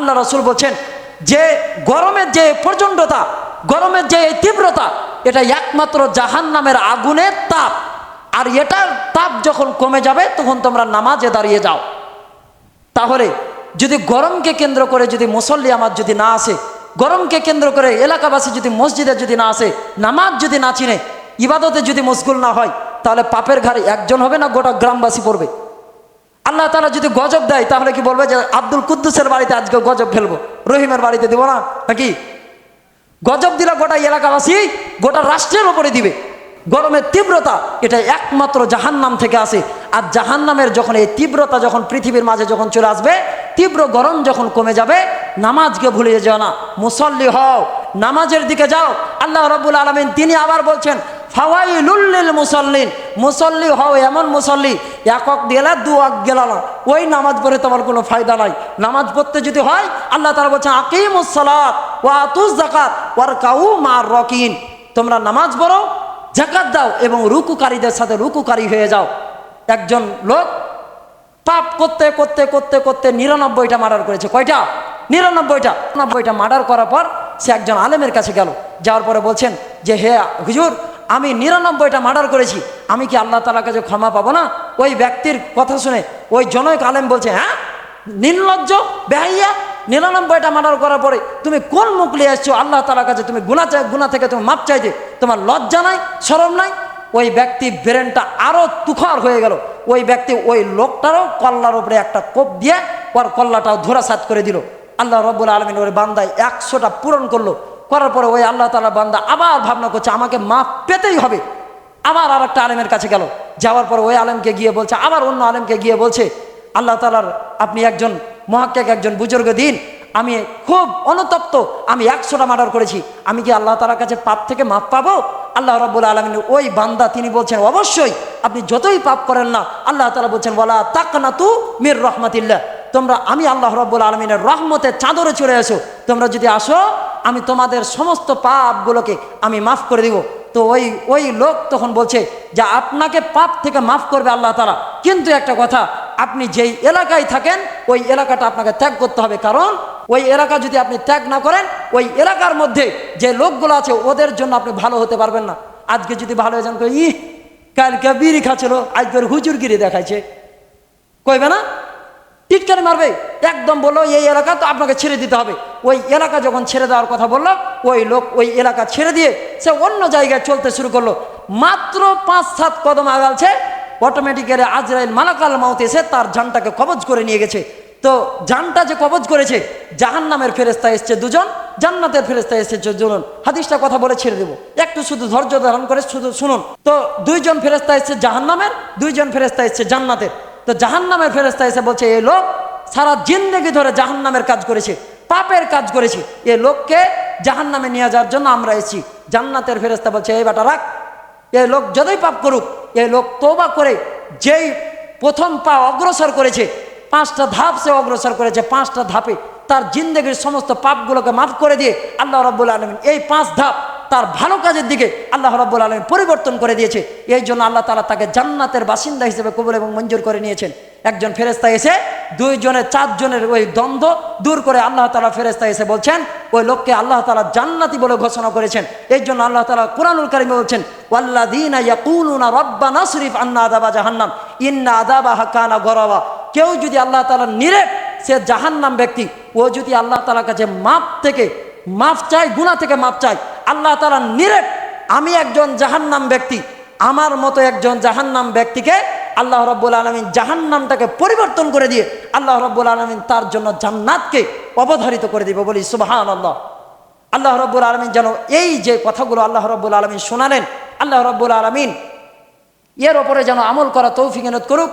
আল্লাহ রাসূল বলছেন যে গরমের যে প্রচণ্ডতা, গরমের যে তীব্রতা, এটা একমাত্র জাহান্নামের আগুনের তাপ। আর এটার তাপ যখন কমে যাবে তখন তোমরা নামাজে দাঁড়িয়ে যাও। তাহলে যদি গরমকে কেন্দ্র করে যদি মুসল্লি আমার যদি না আসে, গরমকে কেন্দ্র করে এলাকাবাসী যদি মসজিদে যদি না আসে, নামাজ যদি না চিনে, ইবাদতে যদি মশগুল না হয়, তাহলে পাপের ঘাড়ে একজন হবে না গোটা গ্রামবাসী পড়বে। আল্লাহ তাআলা যদি গজব দেয় তাহলে কি বলবে যে আব্দুল কুদ্দুসের বাড়িতে আজকে গজব ফেলবো, রহিমের বাড়িতে দেবো না নাকি? গজব দিলে গোটা এলাকাবাসী গোটা রাষ্ট্রের ওপরে দিবে। গরমের তীব্রতা এটা একমাত্র জাহান্নাম থেকে আসে। আর জাহান্নামের যখন এই তীব্রতা যখন পৃথিবীর মাঝে যখন চলে আসবে, তীব্র গরম যখন কমে যাবে, নামাজকে ভুলিয়ে যাও না, মুসল্লি হও, নামাজের দিকে যাও। আল্লাহ রাব্বুল আলামিন তিনি আবার বলছেন ফাওয়াইলুল লিল মুসাল্লিন, মুসল্লি হও এমন মুসল্লি একক গেলা দু আক গেলা না, ওই নামাজ পড়ে তোমার কোনো ফায়দা নাই। নামাজ পড়তে যদি হয় আল্লাহ তাআলা বলছেন আকিমুস সালাত ওয়া আতুজ যাকাত ওয়ারকাউ মা'র রাকিন, তোমরা নামাজ পড়ো, যাকাত দাও এবং রুকুকারীদের সাথে রুকুকারী হয়ে যাও। একজন লোক পাপ করতে করতে করতে করতে ৯৯টা মার্ডার করেছে। কয়টা? ৯৯টা। ৯৯টা মার্ডার করার পর সে একজন আলেমের কাছে গেল, যাওয়ার পরে বলছেন যে হে হুজুর, আমি ৯৯টা মার্ডার করেছি, আমি কি আল্লাহ তাআলার কাছে ক্ষমা পাবো না? ওই ব্যক্তির কথা শুনে ওই জনৈক আলেম বলছে হ্যাঁ, নির্লজ্জ বেহাইয়া, ৯৯টা মার্ডার করার পরে তুমি কোন মুখ নিয়ে আসছো আল্লাহ তাআলার কাছে? তুমি গুনাহ থেকে তুমি মাপ চাইতে তোমার লজ্জা নাই, শরম নাই? ওই ব্যক্তি ব্রেনটা আরো তুখর হয়ে গেল। ওই ব্যক্তি ওই লোকটারও কল্লার উপরে একটা কোপ দিয়ে ওর কল্লাটাও ধরাসাত করে দিল। আল্লাহ রাব্বুল আলামিন ওর বান্দায় 100টা পূরণ করলো। করার পরে ওই আল্লাহ তাআলা বান্দা আবার ভাবনা করছে আমাকে মাপ পেতেই হবে। আবার আর একটা আলেমের কাছে গেল, যাওয়ার পরে ওই আলেমকে গিয়ে বলছে, আবার অন্য আলেমকে গিয়ে বলছে আল্লাহ তাআলার আপনি একজন মুহাক্কিক, একজন বুজুর্গ দিন, আমি খুব অনুতপ্ত, আমি 100টা মার্ডার করেছি, আমি কি আল্লাহ তাআলার কাছে পাপ থেকে মাপ পাবো? আল্লাহ রাব্বুল আলামিন ওই বান্দা তিনি বলছেন অবশ্যই, আপনি যতই পাপ করেন না, আল্লাহ তাআলা বলছেন ওয়ালা তাকনাতু মির রাহমাতিল্লাহ, তোমরা আমি আল্লাহ রাব্বুল আলামিনের রহমতের চাদরে চলে এসো, তোমরা যদি আসো আমি তোমাদের সমস্ত পাপগুলোকে আমি মাফ করে দিব। তো ওই লোক তখন বলছে যে আপনাকে পাপ থেকে মাফ করবে আল্লাহ তাআলা, কিন্তু একটা কথা, আপনি যেই এলাকায় থাকেন ওই এলাকাটা আপনাকে ত্যাগ করতে হবে, কারণ ওই এলাকা যদি আপনি ত্যাগ না করেন ওই এলাকার মধ্যে যে লোকগুলো আছে ওদের জন্য আপনি ভালো হতে পারবেন না। আজকে যদি ভালো হয়ে যান, কালকে বিড়ি খাচ্ছিল আজকে হুজুরগিরি দেখাইছে, কইবে না? টিটকারি মারবে, একদম বললো এই এলাকা তো আপনাকে ছেড়ে দিতে হবে। ওই এলাকা যখন ছেড়ে দেওয়ার কথা বললো, ওই লোক ওই এলাকা ছেড়ে দিয়ে সে অন্য জায়গায় চলতে শুরু করলো। মাত্র 5-7 কদম আগালছে, অটোমেটিক্যালি আজরাইল মালাকাল মাউত এসে তার জানটাকে কবজ করে নিয়ে গেছে। তো জানটা যে কবজ করেছে, জাহান্নামের ফেরেশতা এসছে 2জন, জান্নাতের ফেরেশতা এসছে 2জন। হাদিসটা কথা বলে ছেড়ে দেবো, একটু শুধু ধৈর্য ধারণ করে শুধু শুনুন। তো 2জন ফেরেশতা এসছে জাহান্নামের, 2জন ফেরেশতা এসছে জান্নাতের। তো জাহান্নামের ফেরেশতা এসে বলছে এই লোক সারা জিন্দেগি ধরে জাহান্নামের কাজ করেছে, পাপের কাজ করেছে, এই লোককে জাহান্নামে নিয়ে যাওয়ার জন্য আমরা এসেছি। জান্নাতের ফেরেশতা বলছে এই বেটা রাখ, এই লোক যতই পাপ করুক, এই লোক তওবা করে যেই প্রথম পা অগ্রসর করেছে, 5টা ধাপ সে অগ্রসর করেছে, 5টা ধাপে তার জিন্দেগির সমস্ত পাপগুলোকে মাফ করে দিয়ে আল্লাহ রাব্বুল আলামিন এই 5 ধাপ তার ভালো কাজের দিকে আল্লাহ রাব্বুল আলামিন পরিবর্তন করে দিয়েছে। এই জন্য আল্লাহ তাআলা তাকে জান্নাতের বাসিন্দা হিসেবে কবুল এবং মঞ্জুর করে নিয়েছেন। একজন ফেরেশতা এসে 2 জনের 4 জনের ওই দ্বন্দ্ব দূর করে আল্লাহ তাআলা ফেরেশতা এসে বলছেন ওই লোককে আল্লাহ তাআলা জান্নাতি বলে ঘোষণা করেছেন। এই জন্য আল্লাহ তাআলা কুরআনুল কারীমে বলছেন ওয়াল্লাযীনা ইয়াকুলুনা রাব্বানা আসরিফ আন্না আযাবা জাহান্নাম ইন্না আযাবাহা কানা গরাবা। কেউ যদি আল্লাহ তাআলার নিরেট সে জাহান্নাম ব্যক্তি, ও যদি আল্লাহ তাআলার কাছে মাফ চাই, গুনাহ থেকে মাফ চাই, আল্লাহ তাআলা নিরেট আমি একজন জাহান্নাম ব্যক্তি, আমার মতো একজন জাহান্নাম ব্যক্তিকে আল্লাহ রাব্বুল আলামিন জাহান্নামটাকে পরিবর্তন করে দিয়ে আল্লাহ রাব্বুল আলামিন তার জন্য জান্নাতকে অবধারিত করে দিবে। বলি সুবহানাল্লাহ। আল্লাহ রাব্বুল আলামিন যেন এই যে কথাগুলো আল্লাহ রাব্বুল আলামিন শোনালেন, আল্লাহ রাব্বুল আলামিন এর উপরে যেন আমল করা তৌফিক এনায়েত করুক।